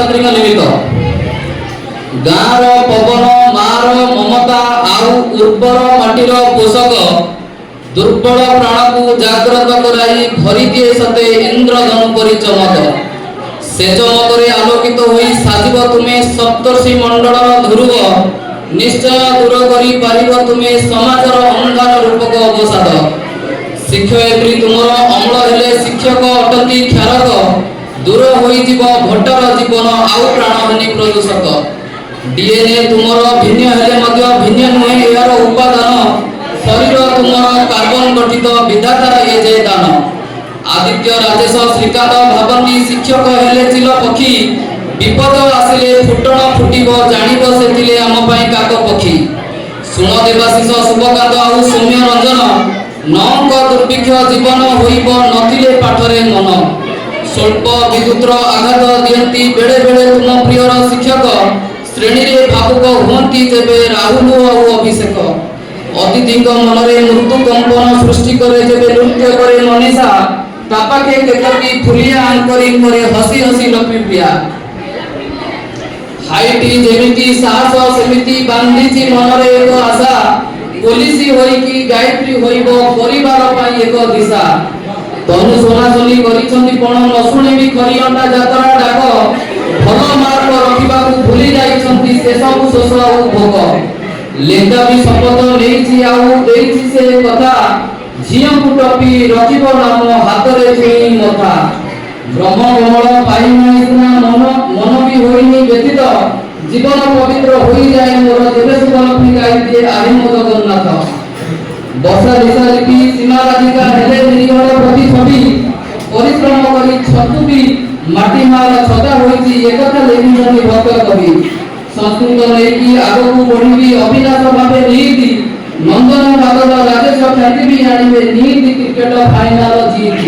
छात्रछात्री निमित्त गाँव पवन मार ममता आउ उर्वर माटीर पोषक दुर्बल प्राण को जागृत कराई भरी दिए सते इंद्रधनु परि चमक से चमकरे आलोकित होई साजिब तुमे सप्तर्षि मंडल ध्रुव निश्चय दूर करी पारिब तुमे समाजर अंधार रूपक अवसाद शिक्षयित्री तुमर अम्ल हेले शिक्षक अटंती क्षारक दूर होई जीव भट्टर जीवन आउ प्राणहानि प्रदूषक डीएनए तुमर भिन्न हेले मध्य भिन्न नुहे यार उपादान शरीर तुमर कार्बन गठित विधातार ए जे दान आदित्य राजेश श्रीकांत भावनी शिक्षक हेले चिल पक्षी विपद आसिले फुटण फुटिब जानिब सेतिले आम पई काक पक्षी सुण देवाशीष शुभकांत आउ सौम्य रंजन नंक दुर्भिक्ष जीवन होइब नथिले पाठरे मन स्वल्प विद्युतर आघात दियंती बेले बेले तुम प्रियर शिक्षक श्रेणी रे भावुक हुंती जेबे राहुल और अभिषेक अतिथि मनरे मृत्यु कंपन सृष्टि करे जेबे नृत्य करे मनीषा तापाके केतकी फुलिया आंकरिंग करे हसी हसी लपी प्रिया हाइटी जेमिति साहस सेमिति बांधीची मनरे एक आशा पुलिस होई कि गायत्री होइबो परिवार पई एक दिशा तनु सोना सोनी करिसंती पण न सुनिबी खरियंटा जातरा डाक भल मार्ग रखिबा को भूली जाइसंती से सब शोष आउ भोग लेंदा भी शपथ लेछि आउ देछि से कथा झिया कुटपी रखिबो नाम हाथ रे छुई मथा ब्रह्म कमल पाई नै सुना मन भी होइनी व्यतीत जीवन पवित्र होई जाए मोर देवे सुबल गाई दिए आरिम जगन्नाथ वर्षा दिशा लिपि सीमा राधिका हेले निरीहर प्रति छवि परिश्रम करी छतु भी माटी माल छदा होइछि एकथा लेखिछनि भक्त कवि संस्कृत लेखि आगकु बढ़िबी अभिलाष भावे नीति नंदन बादल राजेश ख्याति भी आनिबे नीति क्रिकेट फाइनल जीत